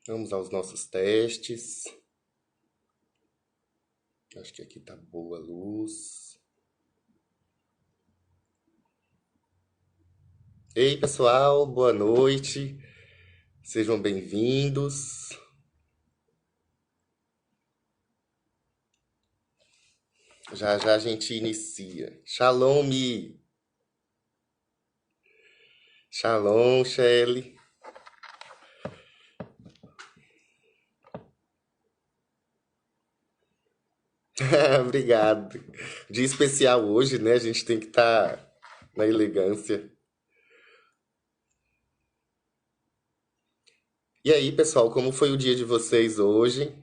Vamos aos nossos testes. Acho que aqui tá boa a luz. Ei, pessoal, boa noite. Sejam bem-vindos. Já já a gente inicia. Shalom, Mi. Shalom, Shelly. Obrigado. Dia especial hoje, né? A gente tem que estar na elegância. E aí, pessoal, como foi o dia de vocês hoje?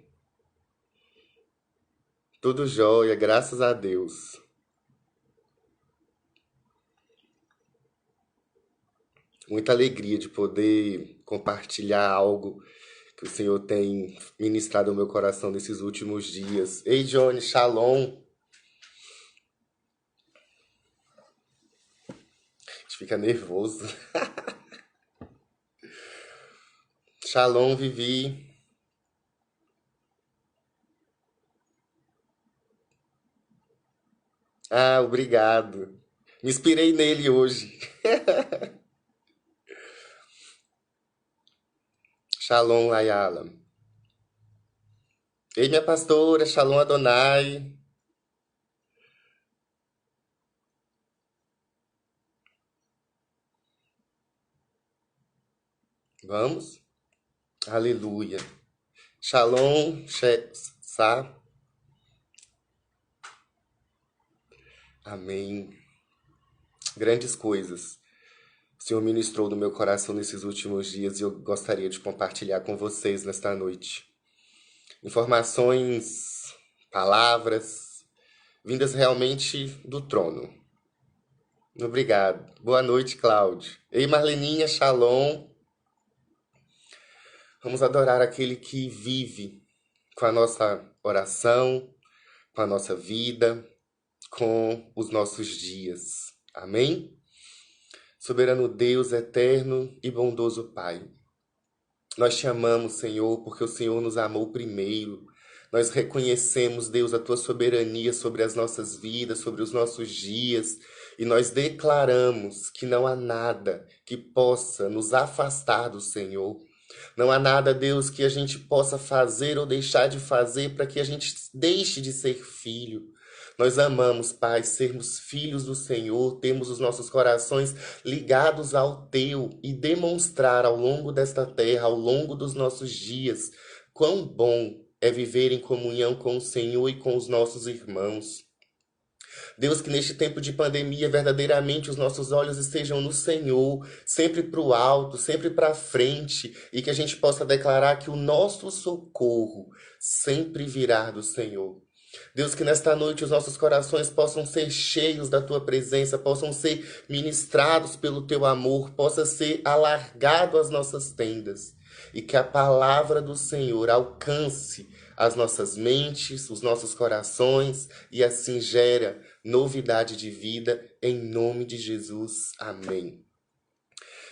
Tudo jóia, graças a Deus. Muita alegria de poder compartilhar algo que o Senhor tem ministrado ao meu coração nesses últimos dias. Ei, Johnny, shalom. A gente fica nervoso. Shalom, Vivi. Ah, obrigado. Me inspirei nele hoje. Shalom, Ayala. Ei, minha pastora, shalom, Adonai. Vamos? Aleluia. Shalom, Sa. Amém. Grandes coisas o Senhor ministrou no meu coração nesses últimos dias e eu gostaria de compartilhar com vocês nesta noite. Informações, palavras, vindas realmente do trono. Obrigado. Boa noite, Cláudio. Ei, Marleninha, shalom. Vamos adorar aquele que vive com a nossa oração, com a nossa vida, com os nossos dias. Amém? Soberano Deus, eterno e bondoso Pai, nós te amamos, Senhor, porque o Senhor nos amou primeiro. Nós reconhecemos, Deus, a tua soberania sobre as nossas vidas, sobre os nossos dias, e nós declaramos que não há nada que possa nos afastar do Senhor. Não há nada, Deus, que a gente possa fazer ou deixar de fazer para que a gente deixe de ser filho. Nós amamos, Pai, sermos filhos do Senhor, temos os nossos corações ligados ao Teu e demonstrar ao longo desta terra, ao longo dos nossos dias, quão bom é viver em comunhão com o Senhor e com os nossos irmãos. Deus, que neste tempo de pandemia, verdadeiramente os nossos olhos estejam no Senhor, sempre para o alto, sempre para frente, e que a gente possa declarar que o nosso socorro sempre virá do Senhor. Deus, que nesta noite os nossos corações possam ser cheios da Tua presença, possam ser ministrados pelo Teu amor, possa ser alargado as nossas tendas, e que a palavra do Senhor alcance as nossas mentes, os nossos corações, e assim gera novidade de vida, em nome de Jesus. Amém.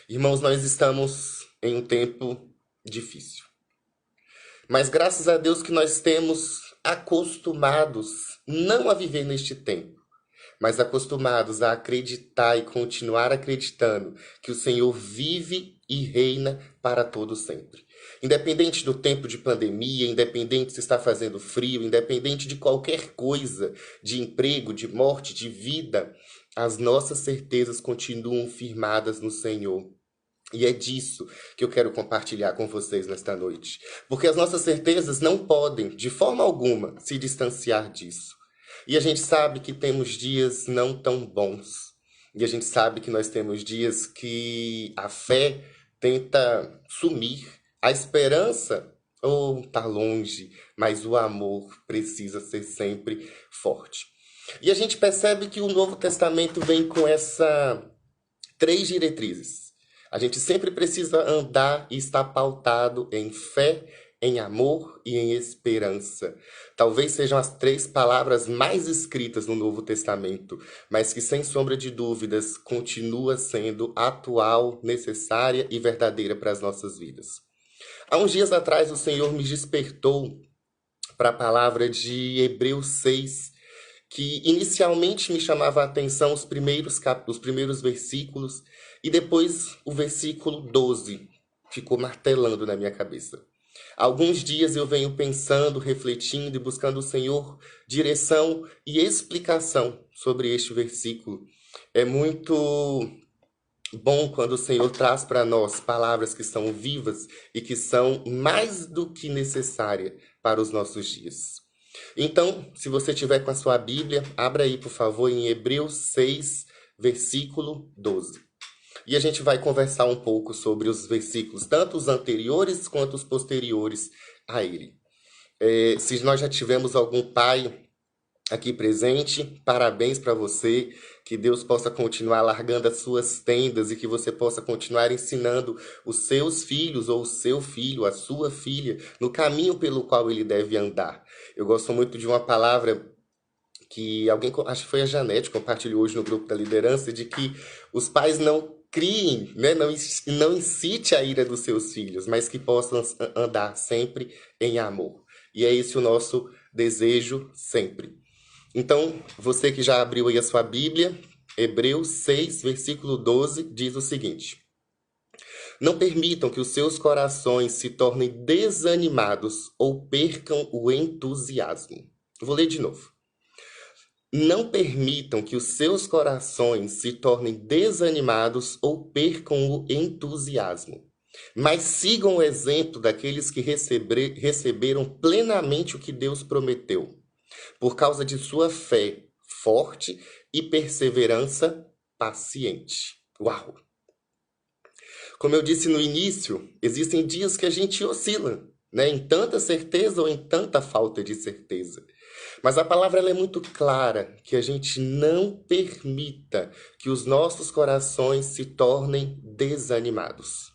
Irmãos, nós estamos em um tempo difícil. Mas graças a Deus que nós temos acostumados não a viver neste tempo, mas acostumados a acreditar e continuar acreditando que o Senhor vive e reina para todo sempre. Independente do tempo de pandemia, independente se está fazendo frio, independente de qualquer coisa, de emprego, de morte, de vida, as nossas certezas continuam firmadas no Senhor. E é disso que eu quero compartilhar com vocês nesta noite. Porque as nossas certezas não podem, de forma alguma, se distanciar disso. E a gente sabe que temos dias não tão bons. E a gente sabe que nós temos dias que a fé tenta sumir. A esperança, ou tá longe, mas o amor precisa ser sempre forte. E a gente percebe que o Novo Testamento vem com essa três diretrizes. A gente sempre precisa andar e estar pautado em fé, em amor e em esperança. Talvez sejam as três palavras mais escritas no Novo Testamento, mas que, sem sombra de dúvidas, continua sendo atual, necessária e verdadeira para as nossas vidas. Há uns dias atrás, o Senhor me despertou para a palavra de Hebreus 6, que inicialmente me chamava a atenção os primeiros versículos, e depois o versículo 12 ficou martelando na minha cabeça. Há alguns dias eu venho pensando, refletindo e buscando o Senhor direção e explicação sobre este versículo. É muito bom quando o Senhor traz para nós palavras que são vivas e que são mais do que necessárias para os nossos dias. Então, se você tiver com a sua Bíblia, abra aí, por favor, em Hebreus 6, versículo 12. E a gente vai conversar um pouco sobre os versículos, tanto os anteriores quanto os posteriores a ele. Se nós já tivemos algum pai aqui presente, parabéns para você, que Deus possa continuar largando as suas tendas e que você possa continuar ensinando os seus filhos ou o seu filho, a sua filha, no caminho pelo qual ele deve andar. Eu gosto muito de uma palavra que alguém, acho que foi a Janete, compartilhou hoje no grupo da liderança, de que os pais não criem, né? Não incite a ira dos seus filhos, mas que possam andar sempre em amor. E é esse o nosso desejo sempre. Então, você que já abriu aí a sua Bíblia, Hebreus 6, versículo 12, diz o seguinte: Não permitam que os seus corações se tornem desanimados ou percam o entusiasmo. Vou ler de novo. Não permitam que os seus corações se tornem desanimados ou percam o entusiasmo, mas sigam o exemplo daqueles que receberam plenamente o que Deus prometeu, por causa de sua fé forte e perseverança paciente. Uau! Como eu disse no início, existem dias que a gente oscila, né, em tanta certeza ou em tanta falta de certeza. Mas a palavra ela é muito clara, que a gente não permita que os nossos corações se tornem desanimados.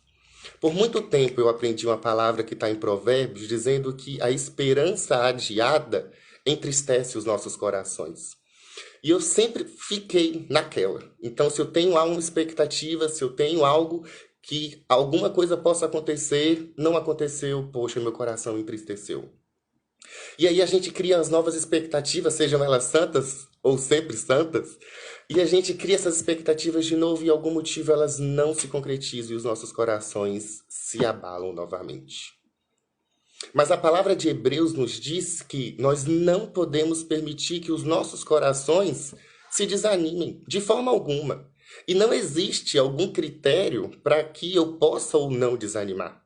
Por muito tempo eu aprendi uma palavra que está em Provérbios, dizendo que a esperança adiada entristece os nossos corações. E eu sempre fiquei naquela. Então, se eu tenho alguma expectativa, se eu tenho algo que alguma coisa possa acontecer, não aconteceu, poxa, meu coração entristeceu. E aí a gente cria as novas expectativas, sejam elas santas ou sempre santas, e a gente cria essas expectativas de novo e algum motivo elas não se concretizam e os nossos corações se abalam novamente. Mas a palavra de Hebreus nos diz que nós não podemos permitir que os nossos corações se desanimem de forma alguma. E não existe algum critério para que eu possa ou não desanimar.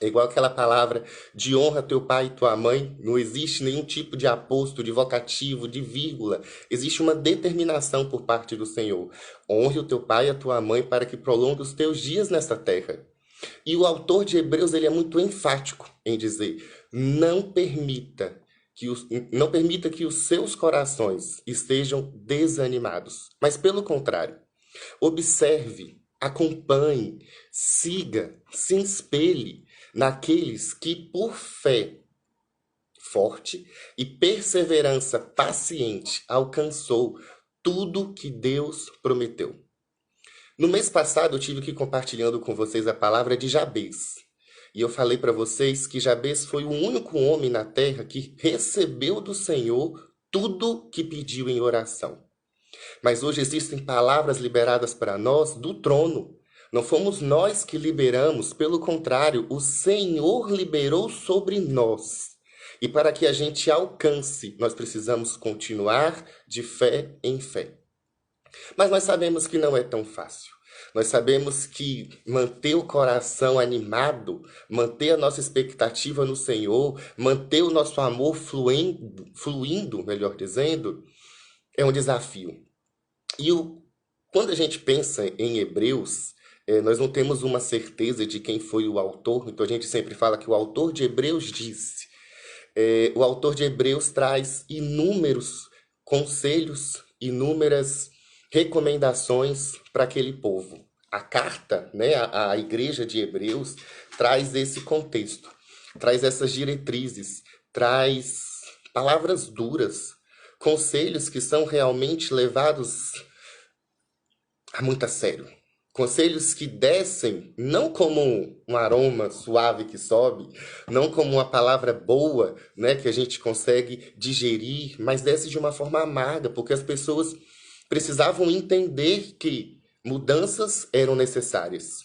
É igual aquela palavra de honra teu pai e tua mãe. Não existe nenhum tipo de aposto, de vocativo, de vírgula. Existe uma determinação por parte do Senhor. Honre o teu pai e a tua mãe para que prolongue os teus dias nesta terra. E o autor de Hebreus ele é muito enfático em dizer: não permita que os seus corações estejam desanimados. Mas pelo contrário, observe, acompanhe, siga, se espelhe naqueles que, por fé forte e perseverança paciente, alcançou tudo que Deus prometeu. No mês passado, eu tive que ir compartilhando com vocês a palavra de Jabez. E eu falei para vocês que Jabez foi o único homem na terra que recebeu do Senhor tudo que pediu em oração. Mas hoje existem palavras liberadas para nós do trono. Não fomos nós que liberamos, pelo contrário, o Senhor liberou sobre nós. E para que a gente alcance, nós precisamos continuar de fé em fé. Mas nós sabemos que não é tão fácil. Nós sabemos que manter o coração animado, manter a nossa expectativa no Senhor, manter o nosso amor fluindo, melhor dizendo, é um desafio. E quando a gente pensa em Hebreus, nós não temos uma certeza de quem foi o autor, então a gente sempre fala que o autor de Hebreus disse. O autor de Hebreus traz inúmeros conselhos, inúmeras recomendações para aquele povo. A carta, né, a igreja de Hebreus, traz esse contexto, traz essas diretrizes, traz palavras duras, conselhos que são realmente levados a muito a sério. Conselhos que descem não como um aroma suave que sobe, não como uma palavra boa, né, que a gente consegue digerir, mas desce de uma forma amarga, porque as pessoas precisavam entender que mudanças eram necessárias.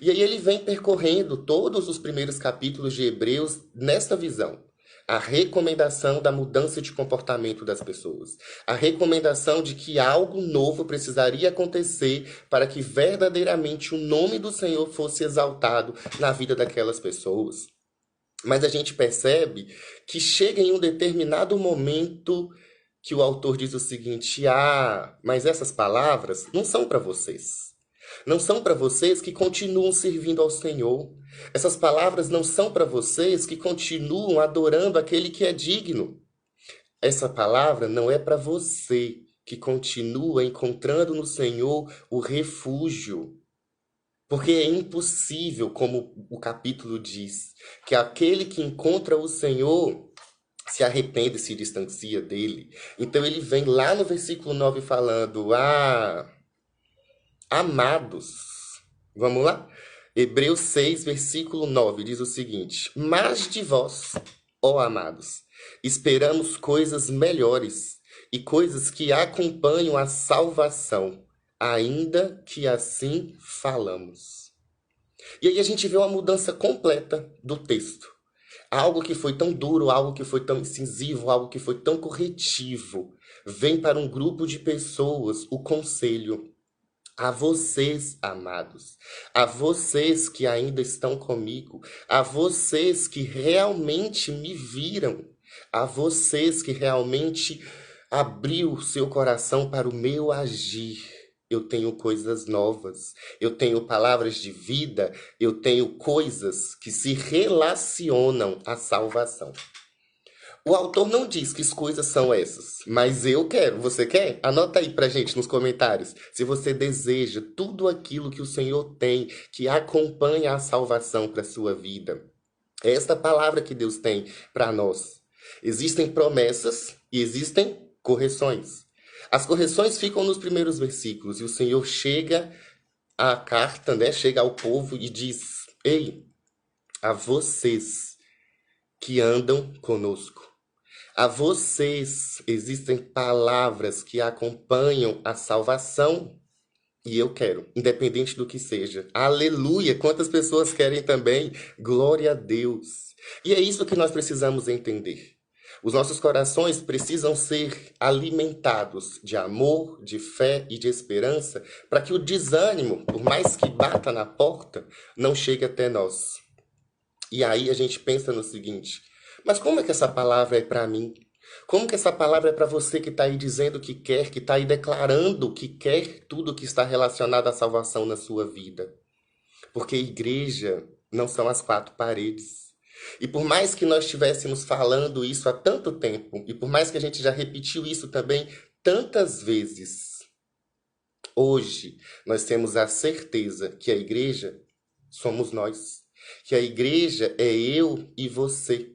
E aí ele vem percorrendo todos os primeiros capítulos de Hebreus nesta visão. A recomendação da mudança de comportamento das pessoas. A recomendação de que algo novo precisaria acontecer para que verdadeiramente o nome do Senhor fosse exaltado na vida daquelas pessoas. Mas a gente percebe que chega em um determinado momento que o autor diz o seguinte: ah, mas essas palavras não são para vocês. Não são para vocês que continuam servindo ao Senhor. Essas palavras não são para vocês que continuam adorando aquele que é digno. Essa palavra não é para você que continua encontrando no Senhor o refúgio. Porque é impossível, como o capítulo diz, que aquele que encontra o Senhor se arrepende e se distancia dele. Então ele vem lá no versículo 9 falando: ah, amados. Vamos lá? Hebreus 6, versículo 9 diz o seguinte: mas de vós, ó amados, esperamos coisas melhores e coisas que acompanham a salvação, ainda que assim falamos. E aí a gente vê uma mudança completa do texto. Algo que foi tão duro, algo que foi tão incisivo, algo que foi tão corretivo, vem para um grupo de pessoas o conselho: a vocês, amados, a vocês que ainda estão comigo, a vocês que realmente me viram, a vocês que realmente abriu seu coração para o meu agir. Eu tenho coisas novas, eu tenho palavras de vida, eu tenho coisas que se relacionam à salvação. O autor não diz que coisas são essas, mas eu quero. Você quer? Anota aí pra gente nos comentários. Se você deseja tudo aquilo que o Senhor tem, que acompanha a salvação para sua vida. É esta palavra que Deus tem para nós. Existem promessas e existem correções. As correções ficam nos primeiros versículos e o Senhor chega à carta, né? Chega ao povo e diz: ei, a vocês que andam conosco, a vocês existem palavras que acompanham a salvação e eu quero, independente do que seja. Aleluia! Quantas pessoas querem também? Glória a Deus! E é isso que nós precisamos entender. Os nossos corações precisam ser alimentados de amor, de fé e de esperança para que o desânimo, por mais que bata na porta, não chegue até nós. E aí a gente pensa no seguinte: mas como é que essa palavra é para mim? Como que essa palavra é para você que está aí dizendo que quer, que está aí declarando que quer tudo que está relacionado à salvação na sua vida? Porque igreja não são as quatro paredes. E por mais que nós estivéssemos falando isso há tanto tempo, e por mais que a gente já repetiu isso também tantas vezes, hoje nós temos a certeza que a igreja somos nós. Que a igreja é eu e você.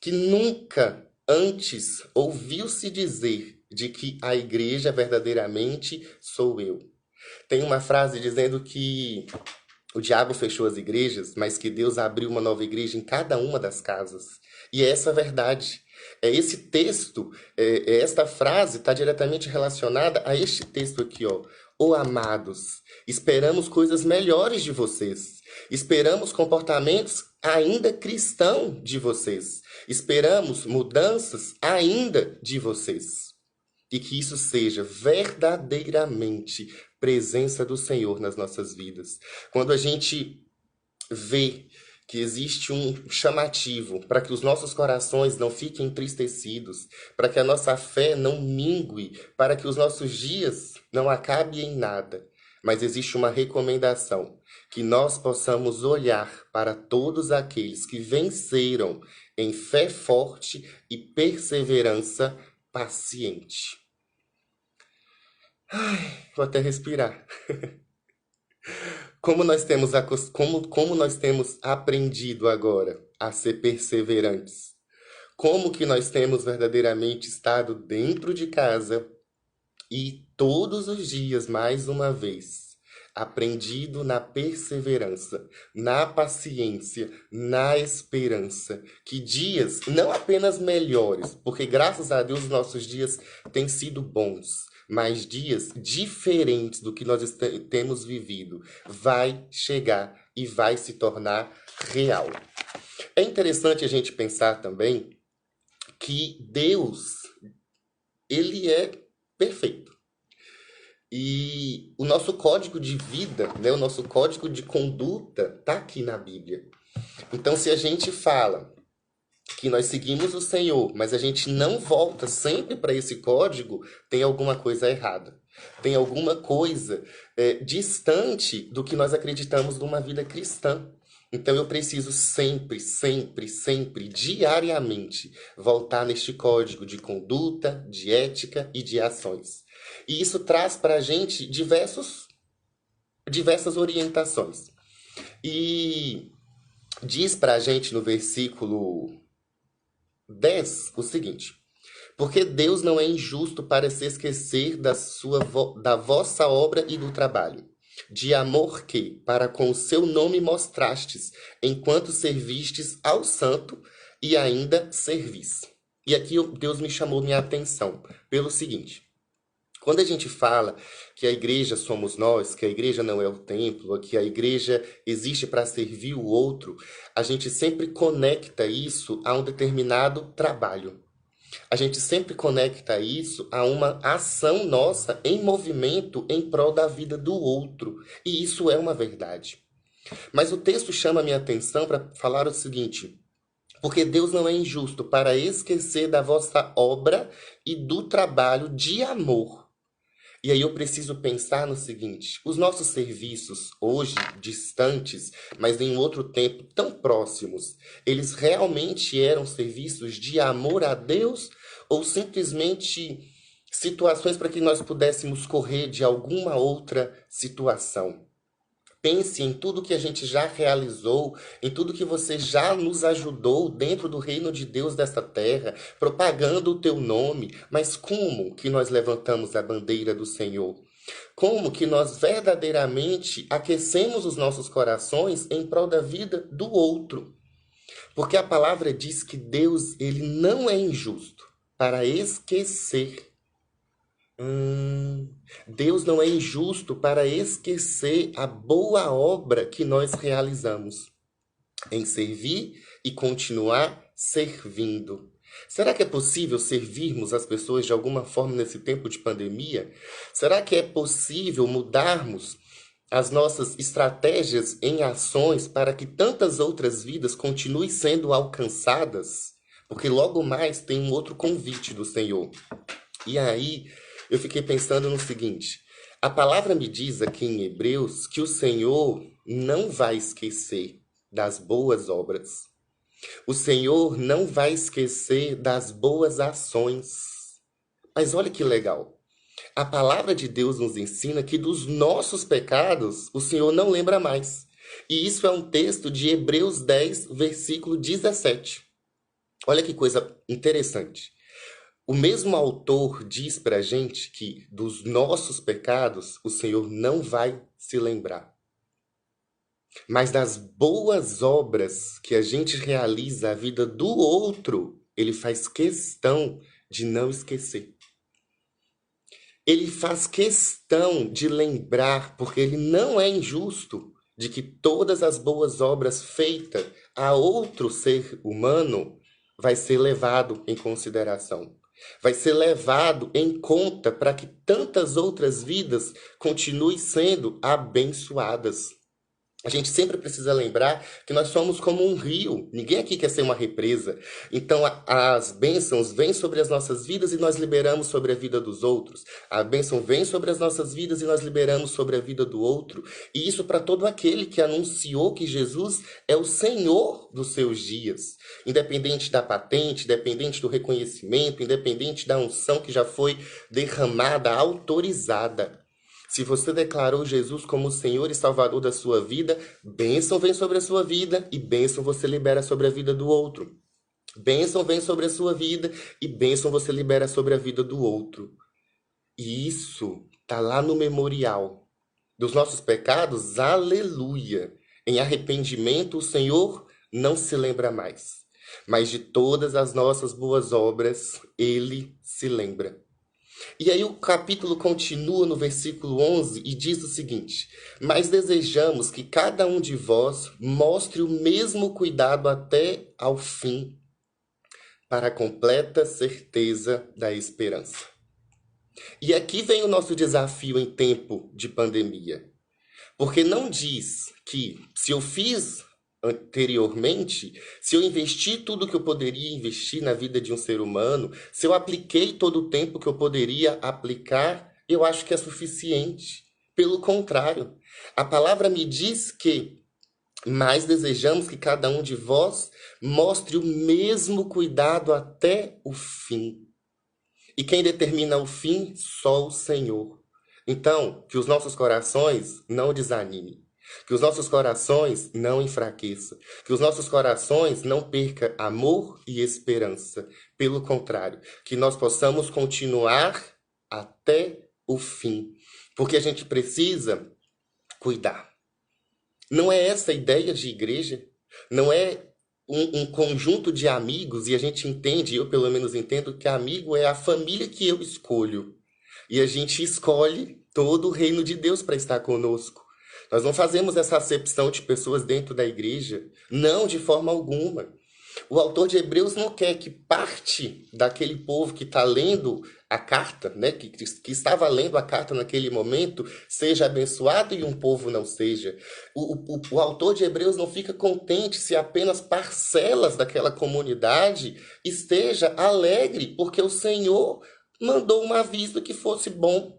Que nunca antes ouviu-se dizer de que a igreja verdadeiramente sou eu. Tem uma frase dizendo que o diabo fechou as igrejas, mas que Deus abriu uma nova igreja em cada uma das casas. E é essa a verdade. É esse texto, esta frase está diretamente relacionada a este texto aqui, ó. Ô amados, esperamos coisas melhores de vocês. Esperamos comportamentos ainda cristãos de vocês. Esperamos mudanças ainda de vocês. E que isso seja verdadeiramente presença do Senhor nas nossas vidas. Quando a gente vê que existe um chamativo para que os nossos corações não fiquem entristecidos, para que a nossa fé não mingue, para que os nossos dias não acabem em nada, mas existe uma recomendação, que nós possamos olhar para todos aqueles que venceram em fé forte e perseverança paciente. Ai, vou até respirar. Como nós temos aprendido agora a ser perseverantes? Como que nós temos verdadeiramente estado dentro de casa e todos os dias, mais uma vez, aprendido na perseverança, na paciência, na esperança, que dias não apenas melhores, porque graças a Deus nossos dias têm sido bons, mas dias diferentes do que nós temos vivido, vai chegar e vai se tornar real. É interessante a gente pensar também que Deus, ele é perfeito. E o nosso código de vida, né, o nosso código de conduta está aqui na Bíblia. Então, se a gente fala que nós seguimos o Senhor, mas a gente não volta sempre para esse código, tem alguma coisa errada. Tem alguma coisa distante do que nós acreditamos numa vida cristã. Então eu preciso sempre, sempre, sempre, diariamente, voltar neste código de conduta, de ética e de ações. E isso traz para a gente diversas orientações. E diz para a gente no versículo 10 o seguinte: porque Deus não é injusto para se esquecer da vossa obra e do trabalho, de amor que, para com o seu nome mostrastes, enquanto servistes ao santo e ainda servis. E aqui Deus me chamou minha atenção pelo seguinte: quando a gente fala que a igreja somos nós, que a igreja não é o templo, que a igreja existe para servir o outro, a gente sempre conecta isso a um determinado trabalho. A gente sempre conecta isso a uma ação nossa em movimento em prol da vida do outro. E isso é uma verdade. Mas o texto chama a minha atenção para falar o seguinte: porque Deus não é injusto para esquecer da vossa obra e do trabalho de amor. E aí eu preciso pensar no seguinte: os nossos serviços, hoje distantes, mas em outro tempo tão próximos, eles realmente eram serviços de amor a Deus ou simplesmente situações para que nós pudéssemos correr de alguma outra situação? Pense em tudo que a gente já realizou, em tudo que você já nos ajudou dentro do reino de Deus desta terra, propagando o teu nome. Mas como que nós levantamos a bandeira do Senhor? Como que nós verdadeiramente aquecemos os nossos corações em prol da vida do outro? Porque a palavra diz que Deus, ele não é injusto para esquecer. Deus não é injusto para esquecer a boa obra que nós realizamos em servir e continuar servindo. Será que é possível servirmos as pessoas de alguma forma nesse tempo de pandemia? Será que é possível mudarmos as nossas estratégias em ações para que tantas outras vidas continuem sendo alcançadas? Porque logo mais tem um outro convite do Senhor. E aí eu fiquei pensando no seguinte: a palavra me diz aqui em Hebreus que o Senhor não vai esquecer das boas obras. O Senhor não vai esquecer das boas ações. Mas olha que legal. A palavra de Deus nos ensina que dos nossos pecados o Senhor não lembra mais. E isso é um texto de Hebreus 10, versículo 17. Olha que coisa interessante. O mesmo autor diz para a gente que dos nossos pecados o Senhor não vai se lembrar. Mas das boas obras que a gente realiza a vida do outro, ele faz questão de não esquecer. Ele faz questão de lembrar, porque ele não é injusto, de que todas as boas obras feitas a outro ser humano vai ser levado em consideração. Vai ser levado em conta para que tantas outras vidas continuem sendo abençoadas. A gente sempre precisa lembrar que nós somos como um rio. Ninguém aqui quer ser uma represa. Então, as bênçãos vêm sobre as nossas vidas e nós liberamos sobre a vida dos outros. A bênção vem sobre as nossas vidas e nós liberamos sobre a vida do outro. E isso para todo aquele que anunciou que Jesus é o Senhor dos seus dias. Independente da patente, independente do reconhecimento, independente da unção que já foi derramada, autorizada. Se você declarou Jesus como o Senhor e Salvador da sua vida, bênção vem sobre a sua vida e bênção você libera sobre a vida do outro. Bênção vem sobre a sua vida e bênção você libera sobre a vida do outro. E isso está lá no memorial dos nossos pecados, aleluia. Em arrependimento, o Senhor não se lembra mais. Mas de todas as nossas boas obras, ele se lembra. E aí o capítulo continua no versículo 11 e diz o seguinte: mas desejamos que cada um de vós mostre o mesmo cuidado até ao fim, para a completa certeza da esperança. E aqui vem o nosso desafio em tempo de pandemia. Porque não diz que se eu fiz anteriormente, se eu investi tudo que eu poderia investir na vida de um ser humano, se eu apliquei todo o tempo que eu poderia aplicar, eu acho que é suficiente. Pelo contrário, a palavra me diz que mais desejamos que cada um de vós mostre o mesmo cuidado até o fim. E quem determina o fim? Só o Senhor. Então, que os nossos corações não desanimem. Que os nossos corações não enfraqueçam. Que os nossos corações não percam amor e esperança. Pelo contrário, que nós possamos continuar até o fim. Porque a gente precisa cuidar. Não é essa a ideia de igreja? Não é um conjunto de amigos, e a gente entende, eu pelo menos entendo, que amigo é a família que eu escolho. E a gente escolhe todo o reino de Deus para estar conosco. Nós não fazemos essa acepção de pessoas dentro da igreja, não, de forma alguma. O autor de Hebreus não quer que parte daquele povo que está lendo a carta, né, que estava lendo a carta naquele momento, seja abençoado e um povo não seja. O autor de Hebreus não fica contente se apenas parcelas daquela comunidade esteja alegre, porque o Senhor mandou um aviso que fosse bom.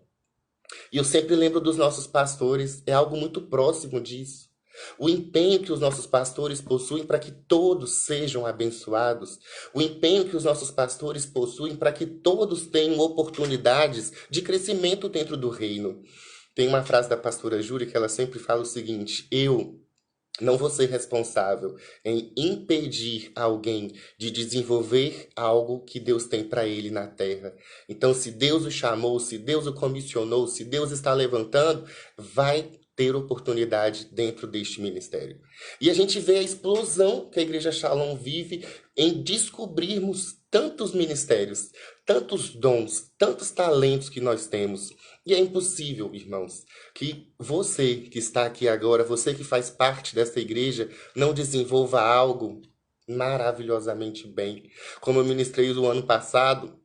E eu sempre lembro dos nossos pastores, é algo muito próximo disso. O empenho que os nossos pastores possuem para que todos sejam abençoados. O empenho que os nossos pastores possuem para que todos tenham oportunidades de crescimento dentro do reino. Tem uma frase da pastora Júlia que ela sempre fala o seguinte: eu não vou ser responsável em impedir alguém de desenvolver algo que Deus tem para ele na terra. Então, se Deus o chamou, se Deus o comissionou, se Deus está levantando, vai ter oportunidade dentro deste ministério. E a gente vê a explosão que a Igreja Shalom vive em descobrirmos tantos ministérios, tantos dons, tantos talentos que nós temos. E é impossível, irmãos, que você que está aqui agora, você que faz parte dessa igreja, não desenvolva algo maravilhosamente bem. Como eu ministrei no ano passado,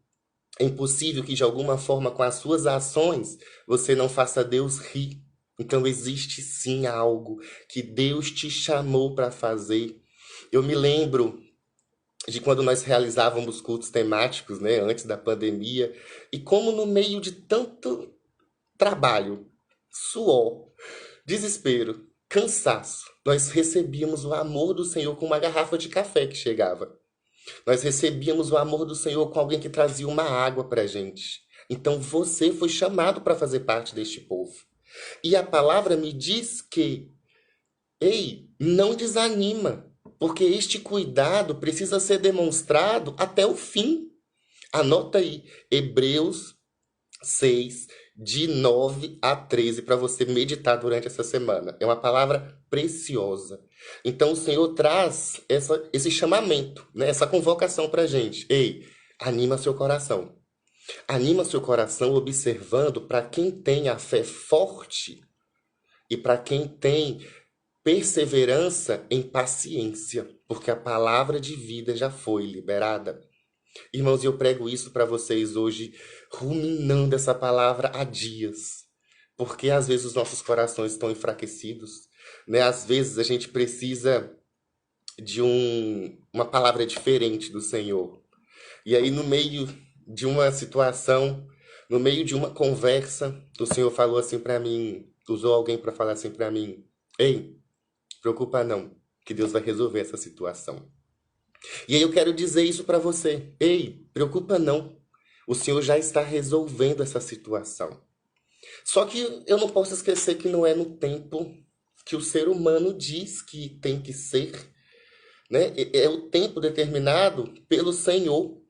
é impossível que de alguma forma com as suas ações você não faça Deus rir. Então existe sim algo que Deus te chamou para fazer. Eu me lembro de quando nós realizávamos cultos temáticos, né, antes da pandemia, e como no meio de tanto trabalho, suor, desespero, cansaço, nós recebíamos o amor do Senhor com uma garrafa de café que chegava. Nós recebíamos o amor do Senhor com alguém que trazia uma água para a gente. Então você foi chamado para fazer parte deste povo. E a palavra me diz que, ei, não desanima, porque este cuidado precisa ser demonstrado até o fim. Anota aí, Hebreus 6, de 9 a 13, para você meditar durante essa semana. É uma palavra preciosa. Então o Senhor traz esse chamamento, né? Essa convocação para a gente. Ei, anima seu coração. Anima seu coração observando para quem tem a fé forte e para quem tem perseverança em paciência, porque a palavra de vida já foi liberada. Irmãos, eu prego isso para vocês hoje, ruminando essa palavra há dias, porque às vezes os nossos corações estão enfraquecidos, né? Às vezes a gente precisa de uma palavra diferente do Senhor. E aí, no meio de uma situação, no meio de uma conversa, o Senhor falou assim para mim, usou alguém para falar assim para mim: ei, preocupa não, que Deus vai resolver essa situação. E aí eu quero dizer isso para você: ei, preocupa não, o Senhor já está resolvendo essa situação. Só que eu não posso esquecer que não é no tempo que o ser humano diz que tem que ser, né? É o tempo determinado pelo Senhor.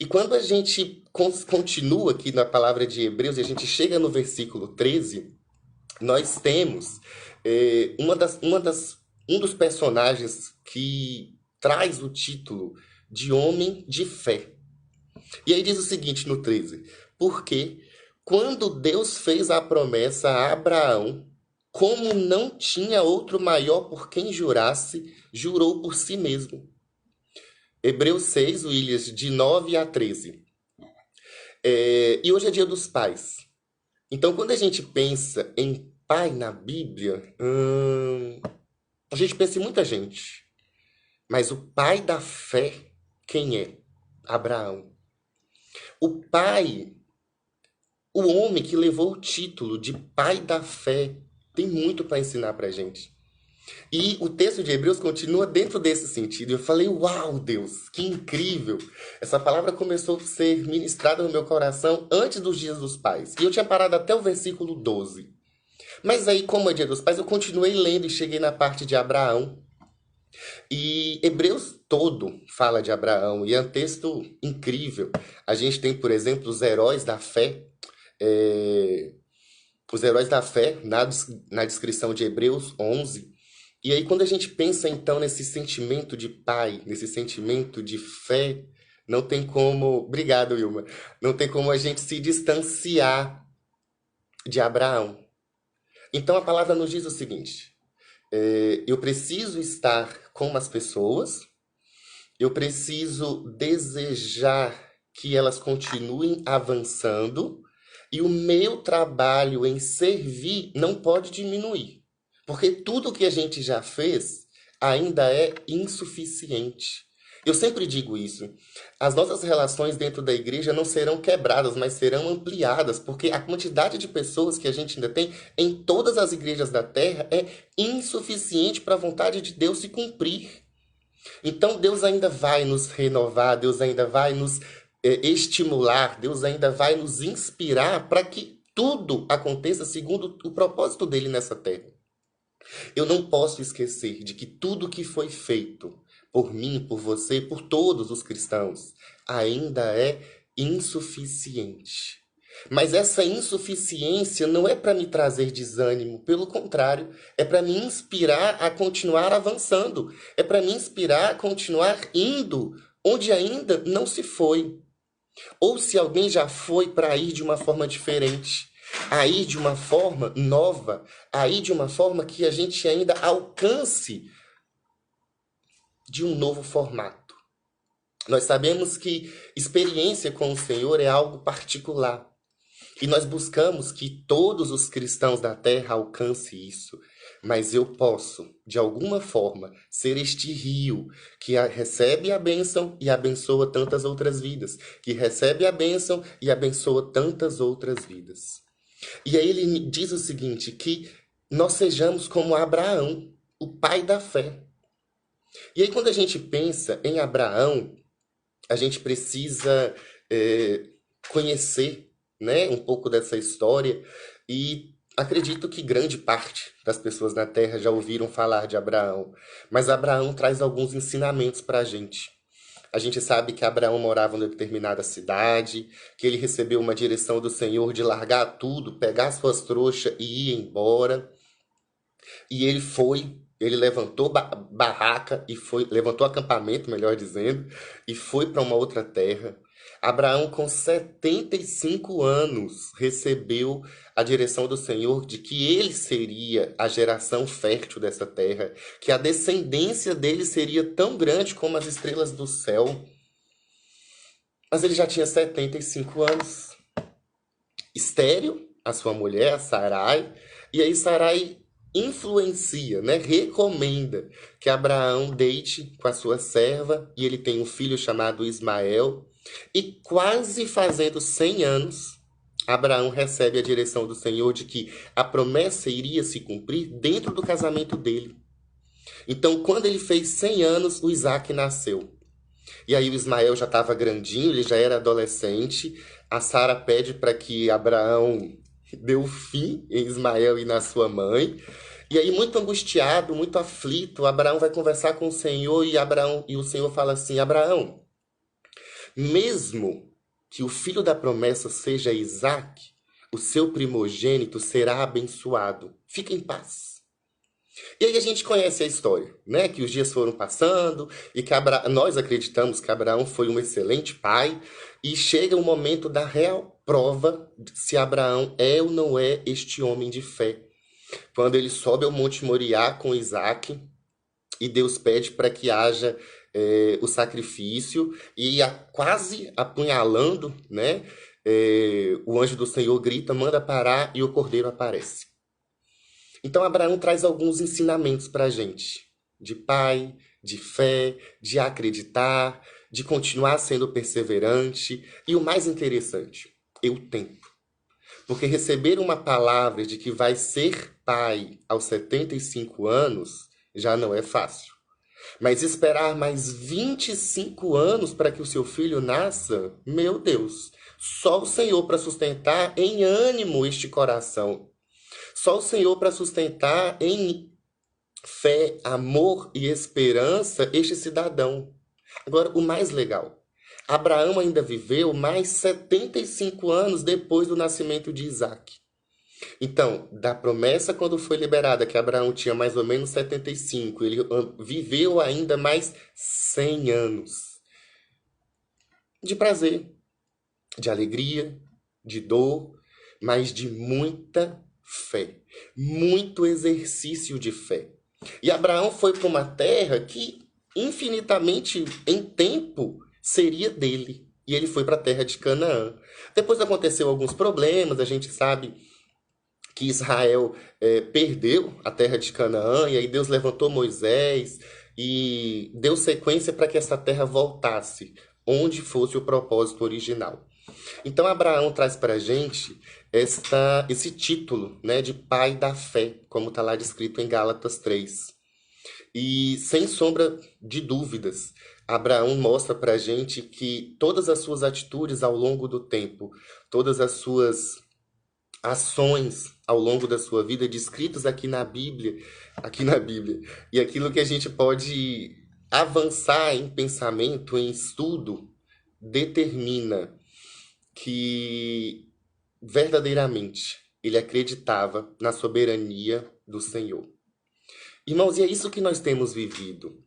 E quando a gente continua aqui na palavra de Hebreus e a gente chega no versículo 13, nós temos um dos personagens que traz o título de homem de fé. E aí diz o seguinte no 13: porque quando Deus fez a promessa a Abraão, como não tinha outro maior por quem jurasse, jurou por si mesmo. Hebreus 6, Williams, de 9 a 13. E hoje é dia dos pais. Então, quando a gente pensa em pai na Bíblia, a gente pensa em muita gente. Mas o pai da fé, quem é? Abraão. O pai, o homem que levou o título de pai da fé, tem muito para ensinar para a gente. E o texto de Hebreus continua dentro desse sentido. Eu falei, uau, Deus, que incrível! Essa palavra começou a ser ministrada no meu coração antes dos dias dos pais. E eu tinha parado até o versículo 12. Mas aí, como é dia dos pais, eu continuei lendo e cheguei na parte de Abraão. E Hebreus todo fala de Abraão, e é um texto incrível. A gente tem, por exemplo, os heróis da fé. Os heróis da fé, na descrição de Hebreus 11. E aí, quando a gente pensa, então, nesse sentimento de pai, nesse sentimento de fé, não tem como... Obrigado, Wilma. Não tem como a gente se distanciar de Abraão. Então, a palavra nos diz o seguinte: eu preciso estar com as pessoas, eu preciso desejar que elas continuem avançando, e o meu trabalho em servir não pode diminuir. Porque tudo que a gente já fez ainda é insuficiente. Eu sempre digo isso. As nossas relações dentro da igreja não serão quebradas, mas serão ampliadas, porque a quantidade de pessoas que a gente ainda tem em todas as igrejas da terra é insuficiente para a vontade de Deus se cumprir. Então Deus ainda vai nos renovar, Deus ainda vai nos estimular, Deus ainda vai nos inspirar para que tudo aconteça segundo o propósito dele nessa terra. Eu não posso esquecer de que tudo que foi feito por mim, por você, por todos os cristãos, ainda é insuficiente. Mas essa insuficiência não é para me trazer desânimo, pelo contrário, é para me inspirar a continuar avançando, é para me inspirar a continuar indo onde ainda não se foi. Ou se alguém já foi, para ir de uma forma diferente, a ir de uma forma nova, a ir de uma forma que a gente ainda alcance de um novo formato. Nós sabemos que experiência com o Senhor é algo particular. E nós buscamos que todos os cristãos da terra alcancem isso. Mas eu posso, de alguma forma, ser este rio que recebe a bênção e abençoa tantas outras vidas. Que recebe a bênção e abençoa tantas outras vidas. E aí ele diz o seguinte, que nós sejamos como Abraão, o pai da fé. E aí quando a gente pensa em Abraão, a gente precisa conhecer, né, um pouco dessa história, e acredito que grande parte das pessoas na Terra já ouviram falar de Abraão, mas Abraão traz alguns ensinamentos para a gente. A gente sabe que Abraão morava em determinada cidade, que ele recebeu uma direção do Senhor de largar tudo, pegar suas trouxas e ir embora. E ele foi, ele levantou barraca e foi, levantou acampamento, melhor dizendo, e foi para uma outra terra. Abraão, com 75 anos, recebeu a direção do Senhor de que ele seria a geração fértil dessa terra, que a descendência dele seria tão grande como as estrelas do céu. Mas ele já tinha 75 anos. Estéril, a sua mulher, a Sarai, e aí Sarai influencia, né? Recomenda que Abraão deite com a sua serva, e ele tem um filho chamado Ismael. E quase fazendo 100 anos, Abraão recebe a direção do Senhor de que a promessa iria se cumprir dentro do casamento dele. Então, quando ele fez 100 anos, o Isaac nasceu. E aí o Ismael já estava grandinho, ele já era adolescente. A Sara pede para que Abraão dê o fim em Ismael e na sua mãe. E aí, muito angustiado, muito aflito, Abraão vai conversar com o Senhor, e o Senhor fala assim: Abraão, mesmo que o filho da promessa seja Isaac, o seu primogênito será abençoado. Fique em paz. E aí a gente conhece a história, né? Que os dias foram passando e que nós acreditamos que Abraão foi um excelente pai e chega o momento da real prova de se Abraão é ou não é este homem de fé. Quando ele sobe ao Monte Moriá com Isaac e Deus pede para que haja o sacrifício e quase apunhalando, né? O anjo do Senhor grita, manda parar e o cordeiro aparece. Então Abraão traz alguns ensinamentos para a gente, de pai, de fé, de acreditar, de continuar sendo perseverante e o mais interessante, o tempo. Porque receber uma palavra de que vai ser pai aos 75 anos já não é fácil. Mas esperar mais 25 anos para que o seu filho nasça, meu Deus, só o Senhor para sustentar em ânimo este coração. Só o Senhor para sustentar em fé, amor e esperança este cidadão. Agora, o mais legal, Abraão ainda viveu mais 75 anos depois do nascimento de Isaac. Então, da promessa quando foi liberada, que Abraão tinha mais ou menos 75, ele viveu ainda mais 100 anos de prazer, de alegria, de dor, mas de muita fé, muito exercício de fé. E Abraão foi para uma terra que infinitamente em tempo seria dele. E ele foi para a terra de Canaã. Depois aconteceu alguns problemas, a gente sabe que Israel perdeu a terra de Canaã, e aí Deus levantou Moisés e deu sequência para que essa terra voltasse, onde fosse o propósito original. Então Abraão traz para a gente esse título, né, de pai da fé, como está lá descrito em Gálatas 3. E sem sombra de dúvidas, Abraão mostra para a gente que todas as suas atitudes ao longo do tempo, todas as suas ações ao longo da sua vida, descritas aqui na Bíblia, e aquilo que a gente pode avançar em pensamento, em estudo, determina que verdadeiramente ele acreditava na soberania do Senhor. Irmãos, e é isso que nós temos vivido.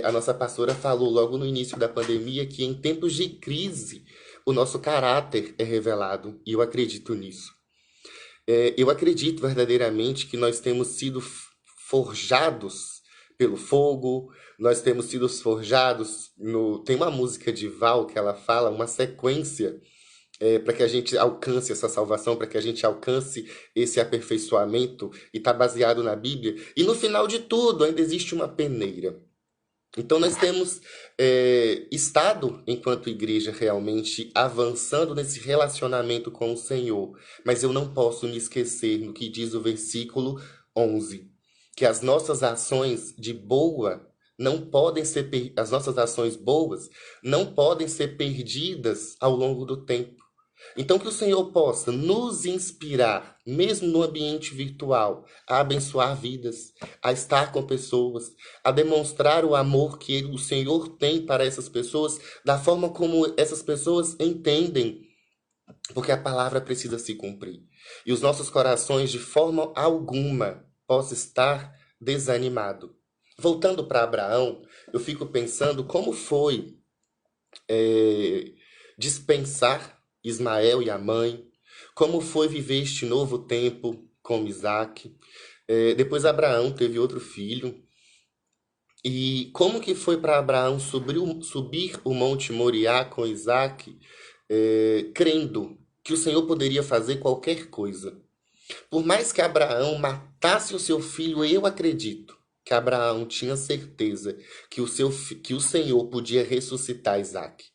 A nossa pastora falou logo no início da pandemia que em tempos de crise o nosso caráter é revelado, e eu acredito nisso. Eu acredito verdadeiramente que nós temos sido forjados pelo fogo, nós temos sido forjados Tem uma música de Val que ela fala, uma sequência para que a gente alcance essa salvação, para que a gente alcance esse aperfeiçoamento, e está baseado na Bíblia. E no final de tudo ainda existe uma peneira. Então nós temos estado, enquanto igreja, realmente avançando nesse relacionamento com o Senhor. Mas eu não posso me esquecer no que diz o versículo 11, que as nossas ações as nossas ações boas não podem ser perdidas ao longo do tempo. Então que o Senhor possa nos inspirar, mesmo no ambiente virtual, a abençoar vidas, a estar com pessoas, a demonstrar o amor que o Senhor tem para essas pessoas, da forma como essas pessoas entendem, porque a palavra precisa se cumprir. E os nossos corações, de forma alguma, possam estar desanimados. Voltando para Abraão, eu fico pensando como foi dispensar Ismael e a mãe, como foi viver este novo tempo com Isaac. Depois Abraão teve outro filho. E como que foi para Abraão subir o Monte Moriá com Isaac, crendo que o Senhor poderia fazer qualquer coisa. Por mais que Abraão matasse o seu filho, eu acredito que Abraão tinha certeza que o Senhor podia ressuscitar Isaac.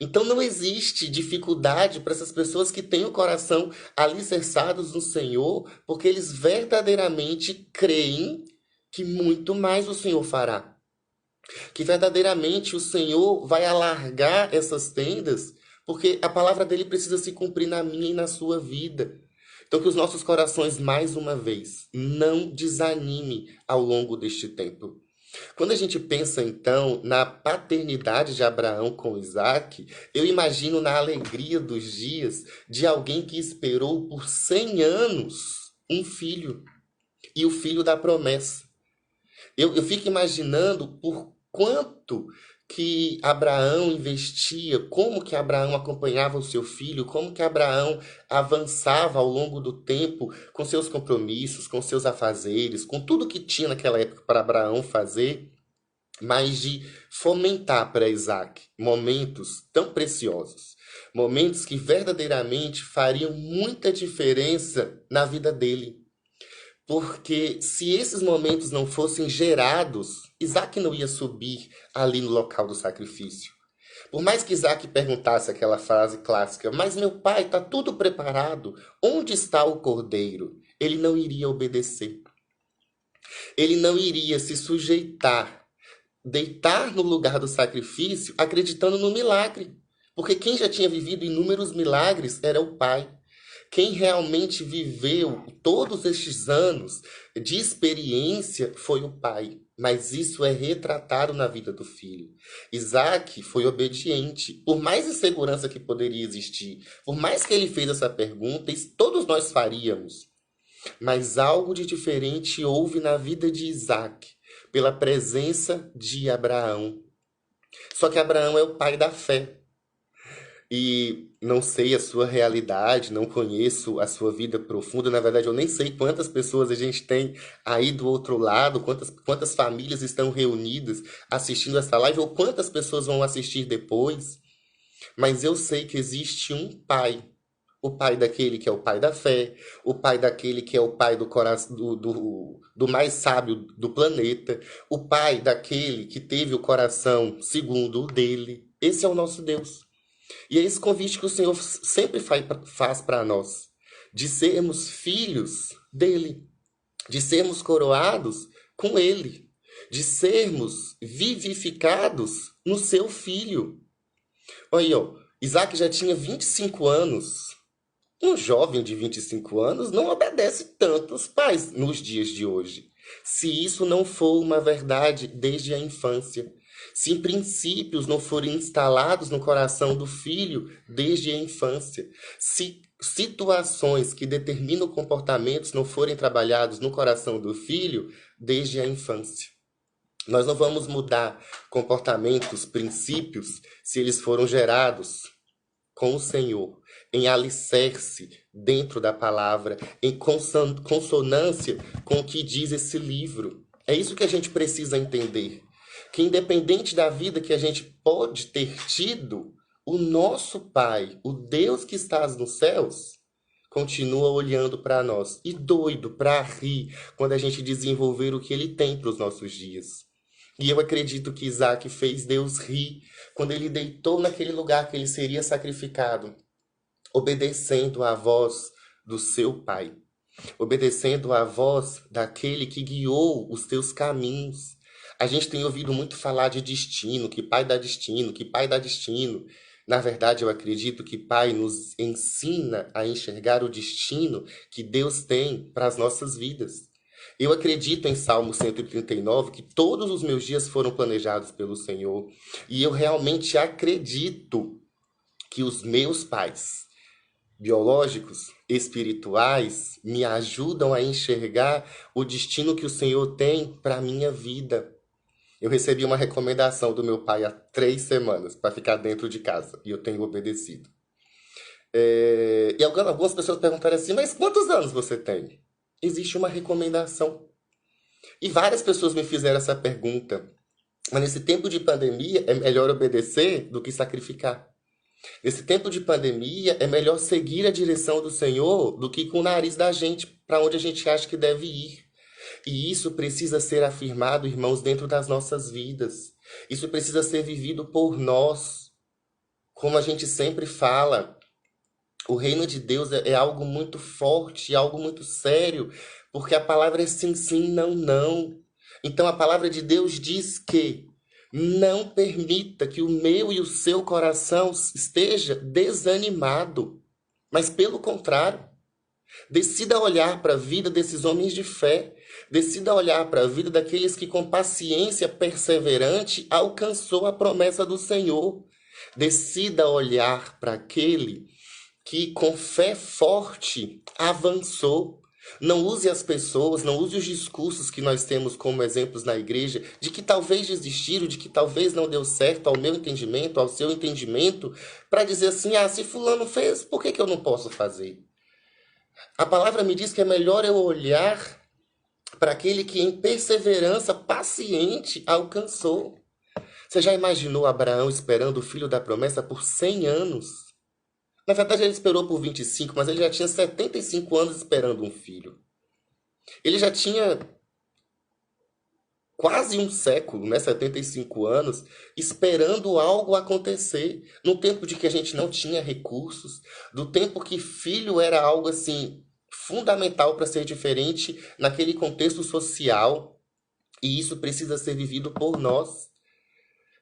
Então não existe dificuldade para essas pessoas que têm o coração alicerçados no Senhor, porque eles verdadeiramente creem que muito mais o Senhor fará. Que verdadeiramente o Senhor vai alargar essas tendas, porque a palavra dele precisa se cumprir na minha e na sua vida. Então que os nossos corações, mais uma vez, não desanime ao longo deste tempo. Quando a gente pensa, então, na paternidade de Abraão com Isaac, eu imagino na alegria dos dias de alguém que esperou por 100 anos um filho, e o filho da promessa. Eu fico imaginando por quanto que Abraão investia, como que Abraão acompanhava o seu filho, como que Abraão avançava ao longo do tempo com seus compromissos, com seus afazeres, com tudo que tinha naquela época para Abraão fazer, mas de fomentar para Isaac momentos tão preciosos, momentos que verdadeiramente fariam muita diferença na vida dele. Porque se esses momentos não fossem gerados, Isaac não ia subir ali no local do sacrifício. Por mais que Isaac perguntasse aquela frase clássica, mas meu pai, está tudo preparado, onde está o cordeiro? Ele não iria obedecer. Ele não iria se sujeitar, deitar no lugar do sacrifício, acreditando no milagre. Porque quem já tinha vivido inúmeros milagres era o pai. Quem realmente viveu todos estes anos de experiência foi o pai. Mas isso é retratado na vida do filho. Isaac foi obediente, por mais insegurança que poderia existir, por mais que ele fez essa pergunta, isso todos nós faríamos. Mas algo de diferente houve na vida de Isaac, pela presença de Abraão. Só que Abraão é o pai da fé. E não sei a sua realidade, não conheço a sua vida profunda. Na verdade, eu nem sei quantas pessoas a gente tem aí do outro lado, quantas famílias estão reunidas assistindo essa live, ou quantas pessoas vão assistir depois. Mas eu sei que existe um pai. O pai daquele que é o pai da fé, o pai daquele que é o pai do coração, do mais sábio do planeta, o pai daquele que teve o coração segundo o dele. Esse é o nosso Deus. E é esse convite que o Senhor sempre faz para nós, de sermos filhos dele, de sermos coroados com ele, de sermos vivificados no seu filho. Olha aí, ó, Isaac já tinha 25 anos. Um jovem de 25 anos não obedece tanto aos pais nos dias de hoje. Se isso não for uma verdade desde a infância, se princípios não forem instalados no coração do filho desde a infância, se situações que determinam comportamentos não forem trabalhados no coração do filho desde a infância. Nós não vamos mudar comportamentos, princípios, se eles foram gerados com o Senhor, em alicerce dentro da palavra, em consonância com o que diz esse livro. É isso que a gente precisa entender. Que independente da vida que a gente pode ter tido, o nosso Pai, o Deus que está nos céus, continua olhando para nós e doido para rir quando a gente desenvolver o que ele tem para os nossos dias. E eu acredito que Isaac fez Deus rir quando ele deitou naquele lugar que ele seria sacrificado, obedecendo à voz do seu pai, obedecendo à voz daquele que guiou os teus caminhos. A gente tem ouvido muito falar de destino, que pai dá destino, que pai dá destino. Na verdade, eu acredito que pai nos ensina a enxergar o destino que Deus tem para as nossas vidas. Eu acredito em Salmo 139, que todos os meus dias foram planejados pelo Senhor. E eu realmente acredito que os meus pais, biológicos, espirituais, me ajudam a enxergar o destino que o Senhor tem para a minha vida. Eu recebi uma recomendação do meu pai há 3 semanas para ficar dentro de casa. E eu tenho obedecido. E algumas pessoas perguntaram assim, mas quantos anos você tem? Existe uma recomendação. E várias pessoas me fizeram essa pergunta. Mas nesse tempo de pandemia, é melhor obedecer do que sacrificar. Nesse tempo de pandemia, é melhor seguir a direção do Senhor do que com o nariz da gente para onde a gente acha que deve ir. E isso precisa ser afirmado, irmãos, dentro das nossas vidas. Isso precisa ser vivido por nós. Como a gente sempre fala, o reino de Deus é algo muito forte, algo muito sério, porque a palavra é sim, sim, não, não. Então a palavra de Deus diz que não permita que o meu e o seu coração esteja desanimado, mas pelo contrário, Decida olhar para a vida desses homens de fé. Decida olhar para a vida daqueles que com paciência perseverante alcançou a promessa do Senhor. Decida olhar para aquele que com fé forte avançou. Não use as pessoas, não use os discursos que nós temos como exemplos na igreja, de que talvez desistiram, de que talvez não deu certo ao meu entendimento, ao seu entendimento, para dizer assim, se fulano fez, por que eu não posso fazer? A palavra me diz que é melhor eu olhar para aquele que em perseverança paciente alcançou. Você já imaginou Abraão esperando o filho da promessa por 100 anos? Na verdade, ele esperou por 25, mas ele já tinha 75 anos esperando um filho. Ele já tinha quase um século, 75 anos, esperando algo acontecer. No tempo de que a gente não tinha recursos, do tempo que filho era algo assim fundamental para ser diferente naquele contexto social. E isso precisa ser vivido por nós,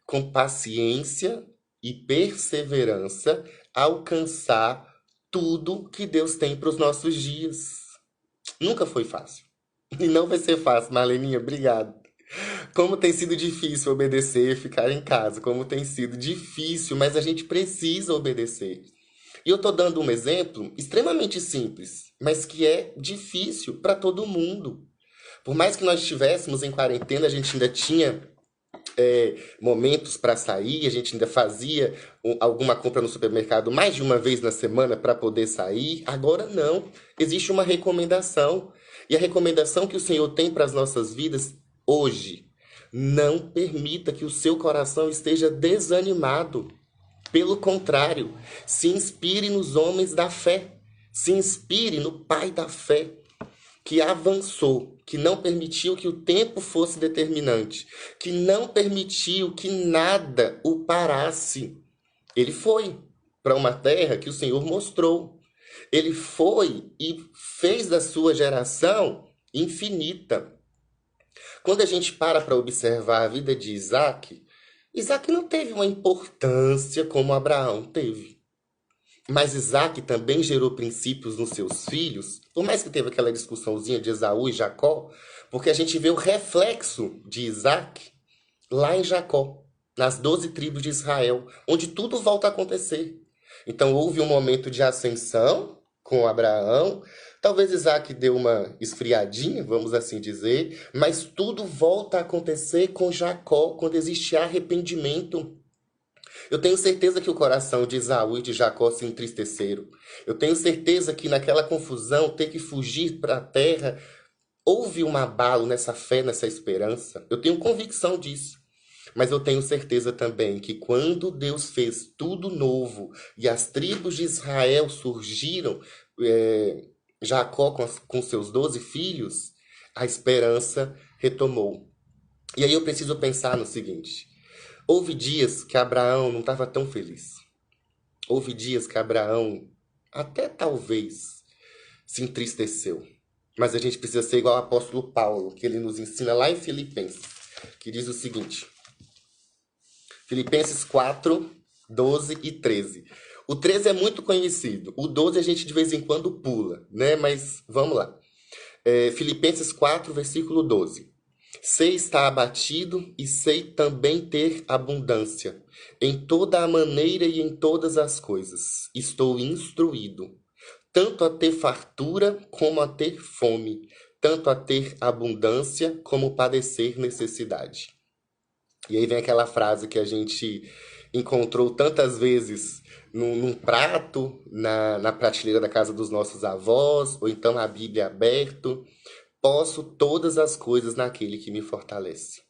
com paciência e perseverança, alcançar tudo que Deus tem para os nossos dias. Nunca foi fácil. E não vai ser fácil, Marleninha, obrigado. Como tem sido difícil obedecer, ficar em casa. Como tem sido difícil, mas a gente precisa obedecer. E eu tô dando um exemplo extremamente simples, mas que é difícil para todo mundo. Por mais que nós estivéssemos em quarentena, a gente ainda tinha momentos para sair, a gente ainda fazia alguma compra no supermercado mais de uma vez na semana para poder sair. Agora não. Existe uma recomendação. E a recomendação que o Senhor tem para as nossas vidas hoje: não permita que o seu coração esteja desanimado. Pelo contrário, se inspire nos homens da fé. Se inspire no Pai da fé, que avançou, que não permitiu que o tempo fosse determinante, que não permitiu que nada o parasse. Ele foi para uma terra que o Senhor mostrou. Ele foi e fez da sua geração infinita. Quando a gente para observar a vida de Isaac, Isaac não teve uma importância como Abraão teve. Mas Isaac também gerou princípios nos seus filhos, por mais que teve aquela discussãozinha de Esaú e Jacó, porque a gente vê o reflexo de Isaac lá em Jacó, nas 12 tribos de Israel, onde tudo volta a acontecer. Então houve um momento de ascensão com Abraão, talvez Isaac deu uma esfriadinha, vamos assim dizer, mas tudo volta a acontecer com Jacó, quando existe arrependimento. Eu tenho certeza que o coração de Esaú e de Jacó se entristeceram. Eu tenho certeza que naquela confusão, ter que fugir para a terra, houve um abalo nessa fé, nessa esperança. Eu tenho convicção disso. Mas eu tenho certeza também que quando Deus fez tudo novo e as tribos de Israel surgiram, Jacó com seus 12 filhos, a esperança retomou. E aí eu preciso pensar no seguinte: houve dias que Abraão não estava tão feliz. Houve dias que Abraão até talvez se entristeceu. Mas a gente precisa ser igual ao apóstolo Paulo, que ele nos ensina lá em Filipenses, que diz o seguinte: Filipenses 4, 12 e 13. O 13 é muito conhecido. O 12 a gente de vez em quando pula, né? Mas vamos lá. Filipenses 4, versículo 12. Sei estar abatido e sei também ter abundância. Em toda a maneira e em todas as coisas estou instruído, tanto a ter fartura como a ter fome, tanto a ter abundância como padecer necessidade. E aí vem aquela frase que a gente encontrou tantas vezes num prato, na prateleira da casa dos nossos avós, ou então a Bíblia aberta: posso todas as coisas naquele que me fortalece.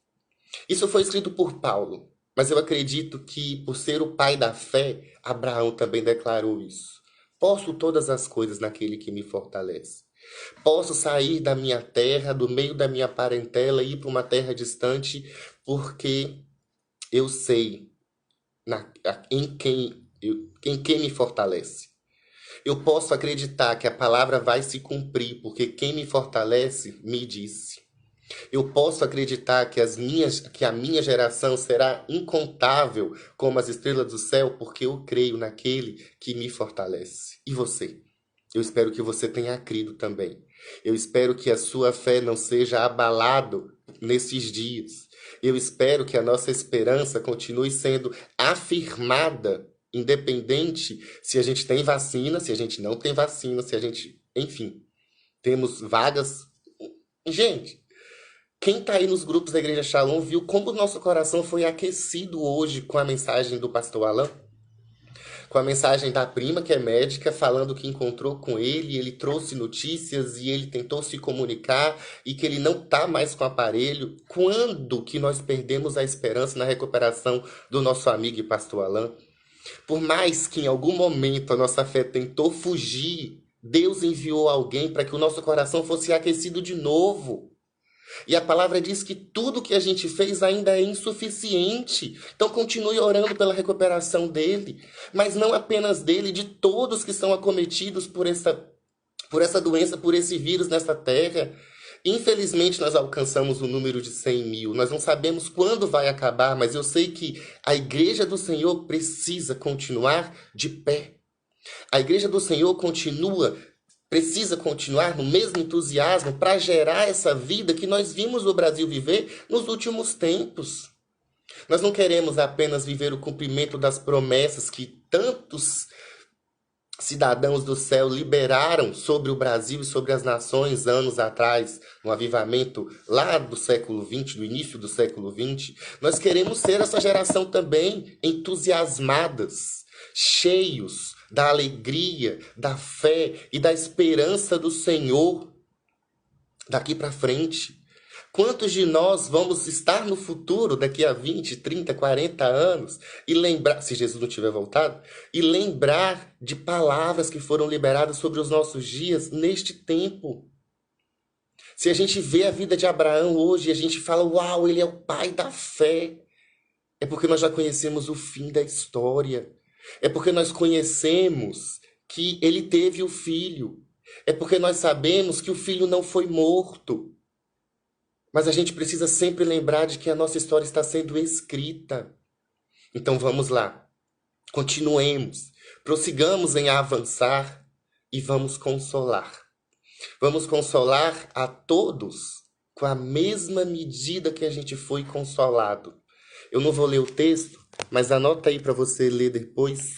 Isso foi escrito por Paulo, mas eu acredito que, por ser o pai da fé, Abraão também declarou isso. Posso todas as coisas naquele que me fortalece. Posso sair da minha terra, do meio da minha parentela, e ir para uma terra distante, porque eu sei em quem me fortalece. Eu posso acreditar que a palavra vai se cumprir, porque quem me fortalece me disse. Eu posso acreditar que a minha geração será incontável como as estrelas do céu, porque eu creio naquele que me fortalece. E você? Eu espero que você tenha crido também. Eu espero que a sua fé não seja abalado nesses dias. Eu espero que a nossa esperança continue sendo afirmada, independente se a gente tem vacina, se a gente não tem vacina, se a gente, enfim, temos vagas. Gente, quem está aí nos grupos da Igreja Shalom viu como o nosso coração foi aquecido hoje com a mensagem do pastor Alan, com a mensagem da prima, que é médica, falando que encontrou com ele trouxe notícias e ele tentou se comunicar e que ele não está mais com o aparelho. Quando que nós perdemos a esperança na recuperação do nosso amigo e pastor Alan? Por mais que em algum momento a nossa fé tentou fugir, Deus enviou alguém para que o nosso coração fosse aquecido de novo. E a palavra diz que tudo que a gente fez ainda é insuficiente. Então continue orando pela recuperação dele. Mas não apenas dele, de todos que são acometidos por essa doença, por esse vírus nessa terra. Infelizmente nós alcançamos o número de 100 mil. Nós não sabemos quando vai acabar, mas eu sei que a igreja do Senhor precisa continuar de pé. A igreja do Senhor precisa continuar no mesmo entusiasmo para gerar essa vida que nós vimos o Brasil viver nos últimos tempos. Nós não queremos apenas viver o cumprimento das promessas que tantos cidadãos do céu liberaram sobre o Brasil e sobre as nações anos atrás, no avivamento lá do século XX, do início do século XX. Nós queremos ser essa geração também, entusiasmadas, cheios da alegria, da fé e da esperança do Senhor daqui para frente. Quantos de nós vamos estar no futuro, daqui a 20, 30, 40 anos, e lembrar, se Jesus não tiver voltado, e lembrar de palavras que foram liberadas sobre os nossos dias neste tempo? Se a gente vê a vida de Abraão hoje e a gente fala, uau, ele é o pai da fé, é porque nós já conhecemos o fim da história. É porque nós conhecemos que ele teve o filho. É porque nós sabemos que o filho não foi morto. Mas a gente precisa sempre lembrar de que a nossa história está sendo escrita. Então vamos lá. Continuemos. Prossigamos em avançar e vamos consolar. Vamos consolar a todos com a mesma medida que a gente foi consolado. Eu não vou ler o texto, mas anota aí para você ler depois.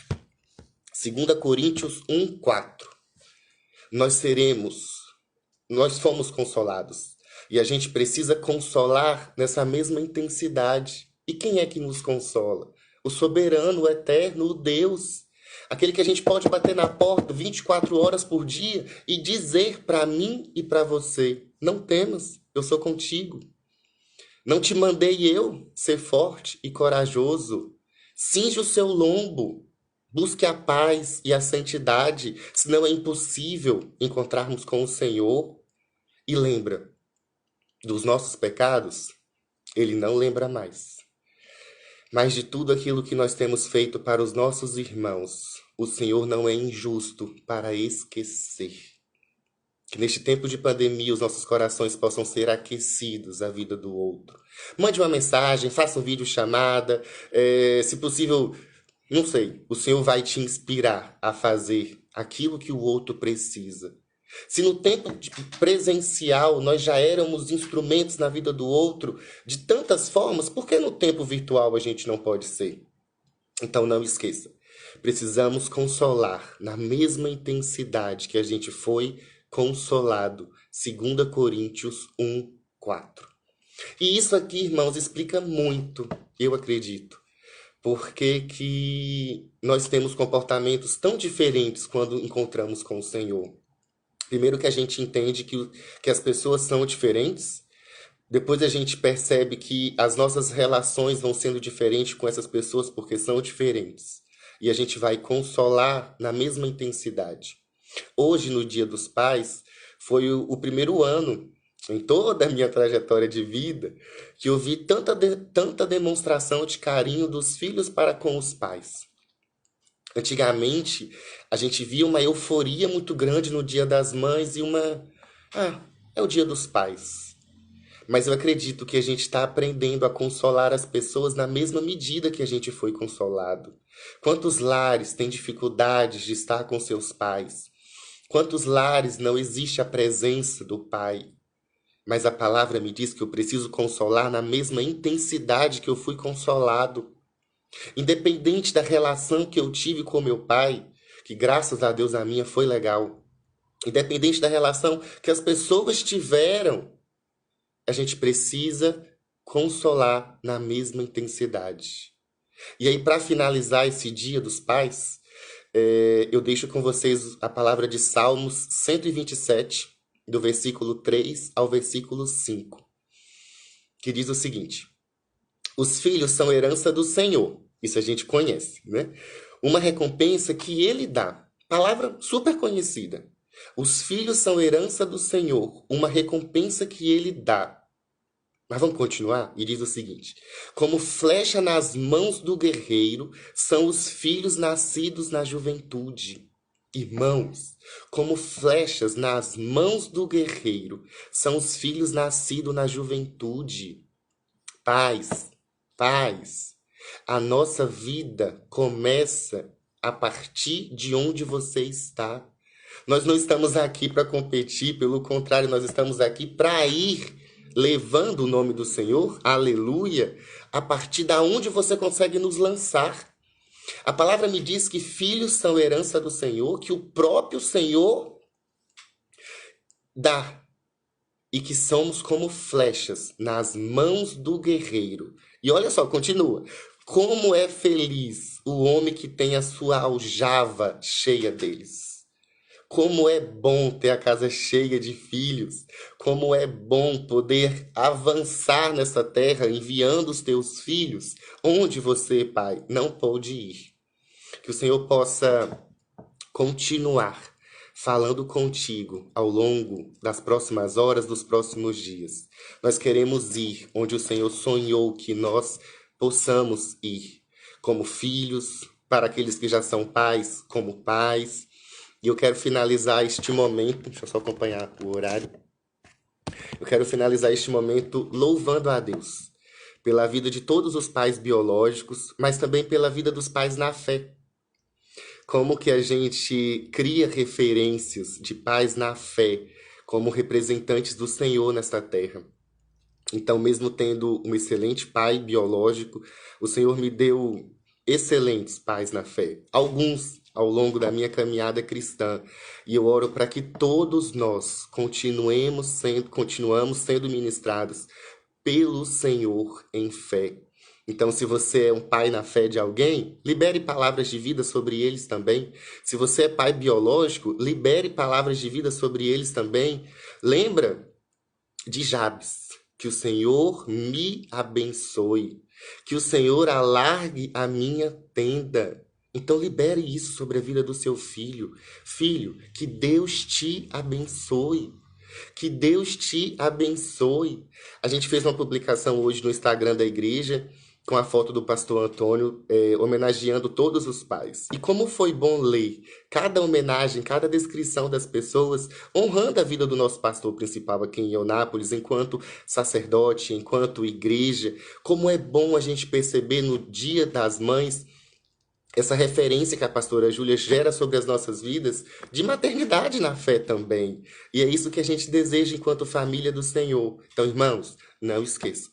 2 Coríntios 1:4. Nós fomos consolados. E a gente precisa consolar nessa mesma intensidade. E quem é que nos consola? O soberano, o eterno, o Deus. Aquele que a gente pode bater na porta 24 horas por dia e dizer para mim e para você, não temas, eu sou contigo. Não te mandei eu ser forte e corajoso. Cinge o seu lombo. Busque a paz e a santidade, senão é impossível encontrarmos com o Senhor. E lembra, dos nossos pecados, Ele não lembra mais. Mas de tudo aquilo que nós temos feito para os nossos irmãos, o Senhor não é injusto para esquecer. Que neste tempo de pandemia os nossos corações possam ser aquecidos à vida do outro. Mande uma mensagem, faça um vídeo chamada, se possível, não sei, o Senhor vai te inspirar a fazer aquilo que o outro precisa. Se no tempo presencial nós já éramos instrumentos na vida do outro de tantas formas, por que no tempo virtual a gente não pode ser? Então não esqueça, precisamos consolar na mesma intensidade que a gente foi consolado. 2 Coríntios 1:4. E isso aqui, irmãos, explica muito, eu acredito, porque que nós temos comportamentos tão diferentes quando encontramos com o Senhor. Primeiro que a gente entende que as pessoas são diferentes, depois a gente percebe que as nossas relações vão sendo diferentes com essas pessoas porque são diferentes. E a gente vai consolar na mesma intensidade. Hoje, no Dia dos Pais, foi o primeiro ano em toda a minha trajetória de vida que eu vi tanta demonstração de carinho dos filhos para com os pais. Antigamente, a gente via uma euforia muito grande no Dia das Mães e é o Dia dos Pais. Mas eu acredito que a gente está aprendendo a consolar as pessoas na mesma medida que a gente foi consolado. Quantos lares têm dificuldades de estar com seus pais? Quantos lares não existe a presença do Pai? Mas a palavra me diz que eu preciso consolar na mesma intensidade que eu fui consolado. Independente da relação que eu tive com meu pai, que graças a Deus a minha foi legal. Independente da relação que as pessoas tiveram, a gente precisa consolar na mesma intensidade. E aí, para finalizar esse Dia dos Pais, eu deixo com vocês a palavra de Salmos 127, do versículo 3 ao versículo 5, que diz o seguinte: os filhos são herança do Senhor, isso a gente conhece, né? Uma recompensa que ele dá, palavra super conhecida. Os filhos são herança do Senhor, uma recompensa que ele dá. Mas vamos continuar? E diz o seguinte: como flecha nas mãos do guerreiro são os filhos nascidos na juventude. Irmãos, como flechas nas mãos do guerreiro são os filhos nascidos na juventude. Pais, pais, a nossa vida começa a partir de onde você está. Nós não estamos aqui para competir, pelo contrário, nós estamos aqui para ir levando o nome do Senhor, aleluia, a partir da onde você consegue nos lançar. A palavra me diz que filhos são herança do Senhor, que o próprio Senhor dá, e que somos como flechas nas mãos do guerreiro. E olha só, continua. Como é feliz o homem que tem a sua aljava cheia deles. Como é bom ter a casa cheia de filhos. Como é bom poder avançar nessa terra enviando os teus filhos onde você, pai, não pôde ir. Que o Senhor possa continuar falando contigo ao longo das próximas horas, dos próximos dias. Nós queremos ir onde o Senhor sonhou que nós possamos ir, como filhos, para aqueles que já são pais, como pais. E eu quero finalizar este momento, deixa eu só acompanhar o horário. Eu quero finalizar este momento louvando a Deus pela vida de todos os pais biológicos, mas também pela vida dos pais na fé. Como que a gente cria referências de pais na fé como representantes do Senhor nesta terra. Então, mesmo tendo um excelente pai biológico, o Senhor me deu excelentes pais na fé. Alguns ao longo da minha caminhada cristã. E eu oro para que todos nós continuamos sendo ministrados pelo Senhor em fé. Então, se você é um pai na fé de alguém, libere palavras de vida sobre eles também. Se você é pai biológico, libere palavras de vida sobre eles também. Lembra de Jabes, que o Senhor me abençoe, que o Senhor alargue a minha tenda. Então libere isso sobre a vida do seu filho. Filho, que Deus te abençoe. Que Deus te abençoe. A gente fez uma publicação hoje no Instagram da igreja com a foto do pastor Antônio, homenageando todos os pais. E como foi bom ler cada homenagem, cada descrição das pessoas, honrando a vida do nosso pastor principal aqui em Eunápolis, enquanto sacerdote, enquanto igreja. Como é bom a gente perceber no Dia das Mães essa referência que a pastora Júlia gera sobre as nossas vidas de maternidade na fé também. E é isso que a gente deseja enquanto família do Senhor. Então, irmãos, não esqueçam.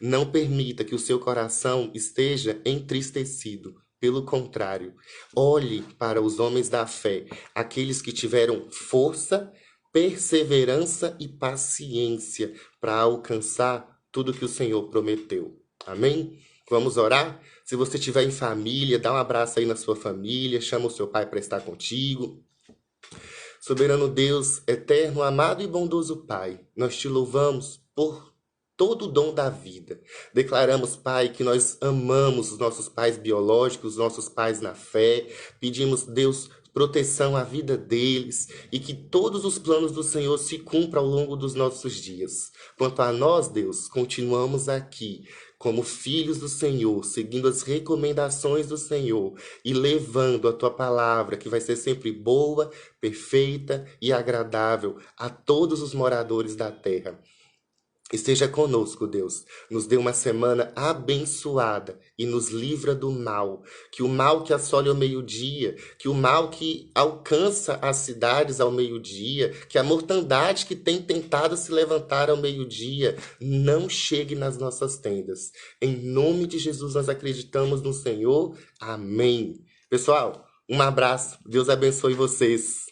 Não permita que o seu coração esteja entristecido. Pelo contrário, olhe para os homens da fé, aqueles que tiveram força, perseverança e paciência para alcançar tudo que o Senhor prometeu. Amém? Vamos orar? Se você estiver em família, dá um abraço aí na sua família, chama o seu pai para estar contigo. Soberano Deus, eterno, amado e bondoso Pai, nós te louvamos por todo o dom da vida. Declaramos, Pai, que nós amamos os nossos pais biológicos, os nossos pais na fé. Pedimos, Deus, proteção à vida deles e que todos os planos do Senhor se cumpram ao longo dos nossos dias. Quanto a nós, Deus, continuamos aqui como filhos do Senhor, seguindo as recomendações do Senhor e levando a tua palavra, que vai ser sempre boa, perfeita e agradável a todos os moradores da terra. Esteja conosco, Deus. Nos dê uma semana abençoada e nos livra do mal. Que o mal que assole ao meio-dia, que o mal que alcança as cidades ao meio-dia, que a mortandade que tem tentado se levantar ao meio-dia, não chegue nas nossas tendas. Em nome de Jesus, nós acreditamos no Senhor. Amém. Pessoal, um abraço. Deus abençoe vocês.